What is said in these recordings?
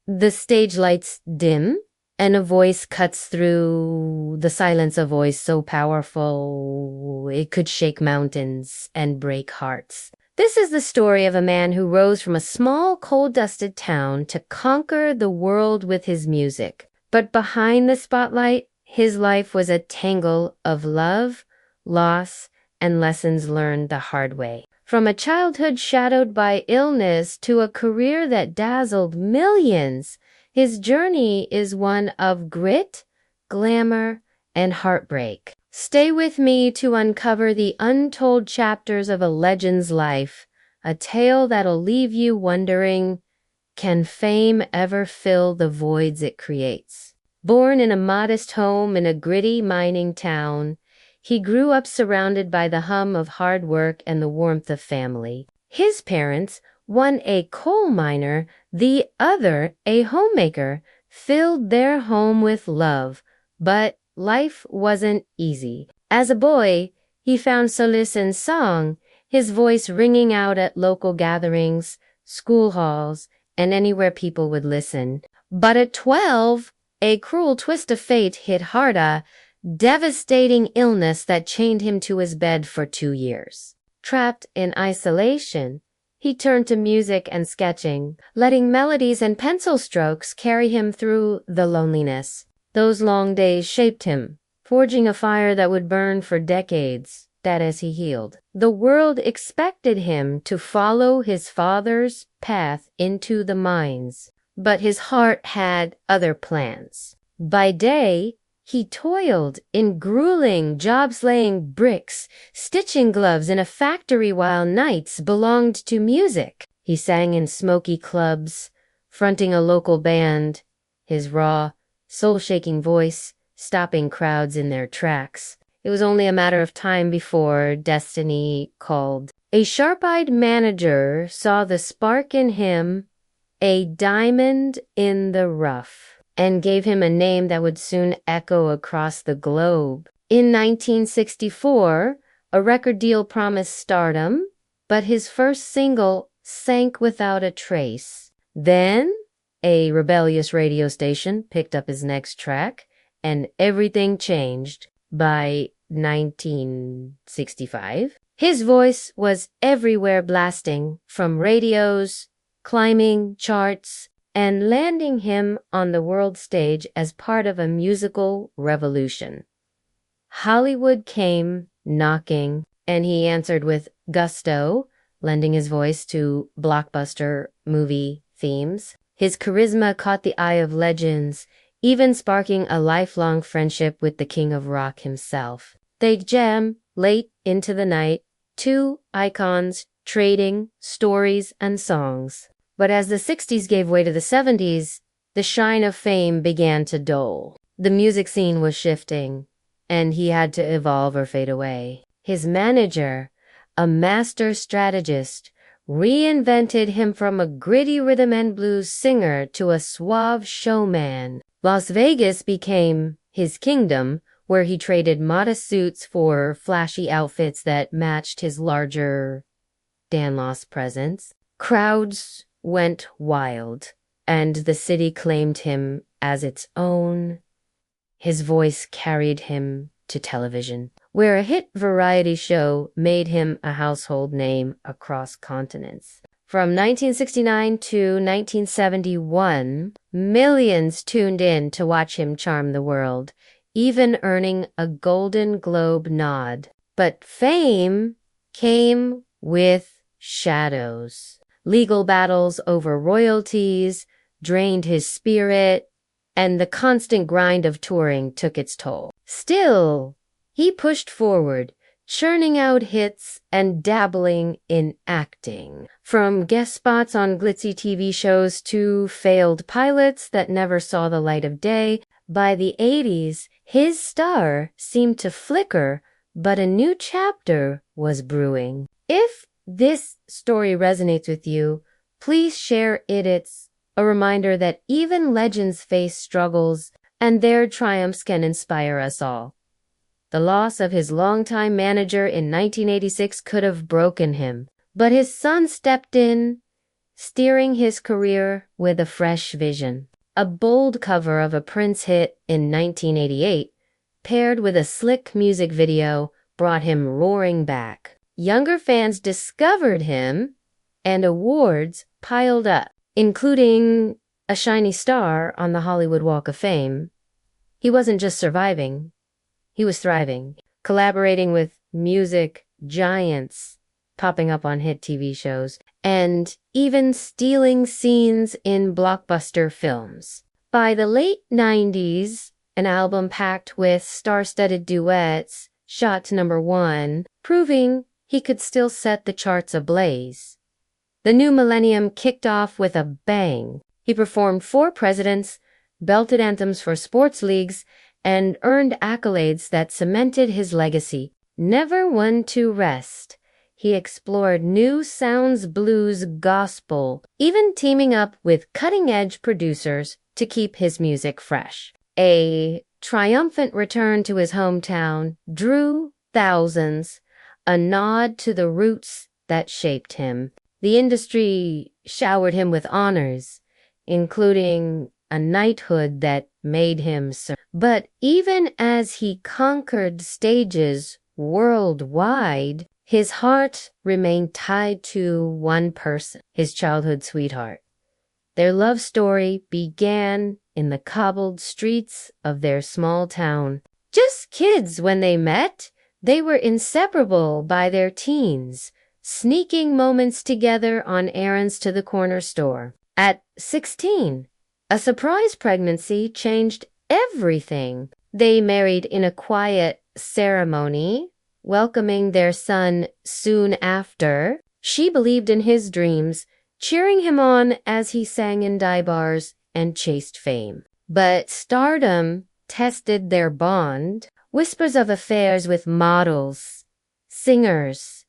The stage lights dim, and a voice cuts through the silence, a voice so powerful it could shake mountains and break hearts. This is the story of a man who rose from a small, coal-dusted town to conquer the world with his music. But behind the spotlight, his life was a tangle of love, loss, and lessons learned the hard way. From a childhood shadowed by illness to a career that dazzled millions, his journey is one of grit, glamour, and heartbreak. Stay with me to uncover the untold chapters of a legend's life, a tale that'll leave you wondering, can fame ever fill the voids it creates? Born in a modest home in a gritty mining town, he grew up surrounded by the hum of hard work and the warmth of family. His parents, one a coal miner, the other a homemaker, filled their home with love, but life wasn't easy. As a boy, he found solace in song, his voice ringing out at local gatherings, school halls, and anywhere people would listen. But at 12, a cruel twist of fate hit Harda, devastating illness that chained him to his bed for 2 years. Trapped in isolation, he turned to music and sketching, letting melodies and pencil strokes carry him through the loneliness. Those long days shaped him, forging a fire that would burn for decades, that as he healed. The world expected him to follow his father's path into the mines, but his heart had other plans. By day, he toiled in grueling jobs laying bricks, stitching gloves in a factory while nights belonged to music. He sang in smoky clubs, fronting a local band, his raw, soul-shaking voice stopping crowds in their tracks. It was only a matter of time before destiny called. A sharp-eyed manager saw the spark in him, a diamond in the rough, and gave him a name that would soon echo across the globe. In 1964, a record deal promised stardom, but his first single sank without a trace. Then, a rebellious radio station picked up his next track, and everything changed. By 1965, his voice was everywhere, blasting from radios, climbing charts, and landing him on the world stage as part of a musical revolution. Hollywood came knocking, and he answered with gusto, lending his voice to blockbuster movie themes. His charisma caught the eye of legends, even sparking a lifelong friendship with the king of rock himself. They'd jam late into the night, two icons trading stories and songs. But as the 60s gave way to the 70s, the shine of fame began to dull. The music scene was shifting, and he had to evolve or fade away. His manager, a master strategist, reinvented him from a gritty rhythm and blues singer to a suave showman. Las Vegas became his kingdom, where he traded modest suits for flashy outfits that matched his larger Dan-Loss presence. Crowds went wild, and the city claimed him as its own. His voice carried him to television, where a hit variety show made him a household name across continents. From 1969 to 1971, millions tuned in to watch him charm the world, even earning a Golden Globe nod. But fame came with shadows. Legal battles over royalties drained his spirit, and the constant grind of touring took its toll. Still, he pushed forward, churning out hits and dabbling in acting. From guest spots on glitzy TV shows to failed pilots that never saw the light of day, by the 80s, his star seemed to flicker, but a new chapter was brewing. If this story resonates with you, please share it. It's a reminder that even legends face struggles, and their triumphs can inspire us all. The loss of his longtime manager in 1986 could have broken him, but his son stepped in, steering his career with a fresh vision. A bold cover of a Prince hit in 1988, paired with a slick music video, brought him roaring back. Younger fans discovered him, and awards piled up, including a shiny star on the Hollywood Walk of Fame. He wasn't just surviving, he was thriving, collaborating with music giants, popping up on hit TV shows, and even stealing scenes in blockbuster films. By the late 90s, an album packed with star-studded duets shot to #1, proving he could still set the charts ablaze. The new millennium kicked off with a bang. He performed for presidents, belted anthems for sports leagues, and earned accolades that cemented his legacy. Never one to rest, he explored new sounds, blues, gospel, even teaming up with cutting-edge producers to keep his music fresh. A triumphant return to his hometown drew thousands, a nod to the roots that shaped him. The industry showered him with honors, including a knighthood that made him Sir. But even as he conquered stages worldwide, his heart remained tied to one person, his childhood sweetheart. Their love story began in the cobbled streets of their small town. Just kids when they met, they were inseparable by their teens, sneaking moments together on errands to the corner store. At 16, a surprise pregnancy changed everything. They married in a quiet ceremony, welcoming their son soon after. She believed in his dreams, cheering him on as he sang in dive bars and chased fame. But stardom tested their bond. Whispers of affairs with models, singers,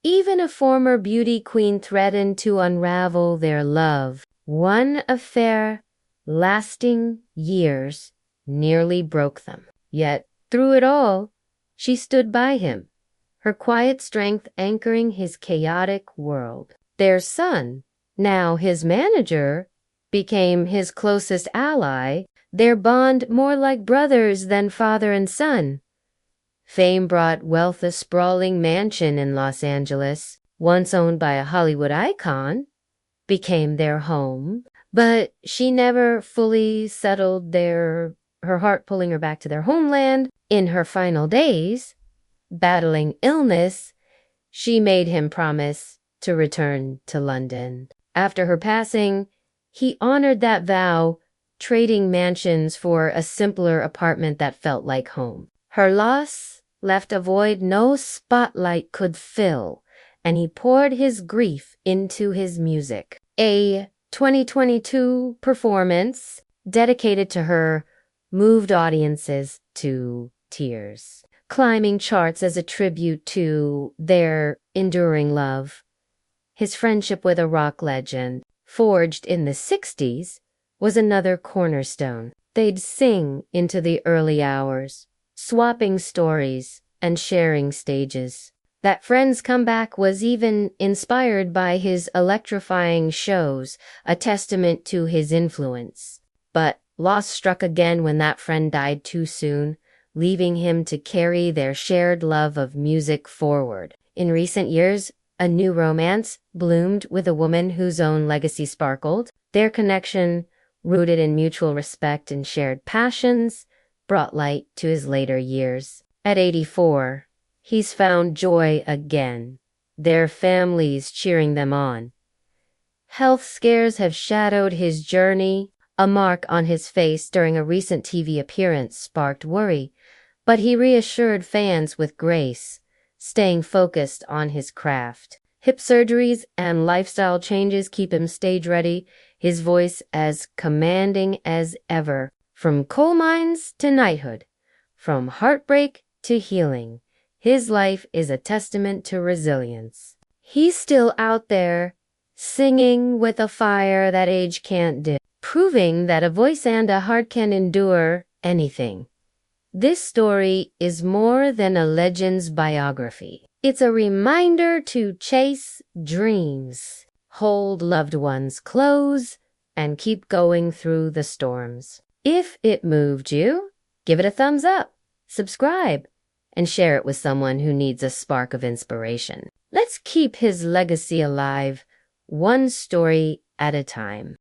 even a former beauty queen threatened to unravel their love. One affair, lasting years, nearly broke them. Yet, through it all, she stood by him, her quiet strength anchoring his chaotic world. Their son, now his manager, became his closest ally, their bond more like brothers than father and son. Fame brought wealth. A sprawling mansion in Los Angeles, once owned by a Hollywood icon, became their home. But she never fully settled her heart pulling her back to their homeland. In her final days, battling illness, she made him promise to return to London. After her passing, he honored that vow, trading mansions for a simpler apartment that felt like home. Her loss left a void no spotlight could fill, and he poured his grief into his music. A 2022 performance dedicated to her moved audiences to tears, climbing charts as a tribute to their enduring love. His friendship with a rock legend, forged in the 60s, was another cornerstone. They'd sing into the early hours, swapping stories and sharing stages. That friend's comeback was even inspired by his electrifying shows, a testament to his influence. But loss struck again when that friend died too soon, leaving him to carry their shared love of music forward. In recent years, a new romance bloomed with a woman whose own legacy sparkled. Their connection, rooted in mutual respect and shared passions, brought light to his later years. At 84, he's found joy again, their families cheering them on. Health scares have shadowed his journey. A mark on his face during a recent TV appearance sparked worry, but he reassured fans with grace, staying focused on his craft. Hip surgeries and lifestyle changes keep him stage ready, his voice as commanding as ever. From coal mines to knighthood, from heartbreak to healing, his life is a testament to resilience. He's still out there, singing with a fire that age can't dim, proving that a voice and a heart can endure anything. This story is more than a legend's biography. It's a reminder to chase dreams, hold loved ones close, and keep going through the storms. If it moved you, give it a thumbs up, subscribe, and share it with someone who needs a spark of inspiration. Let's keep his legacy alive, one story at a time.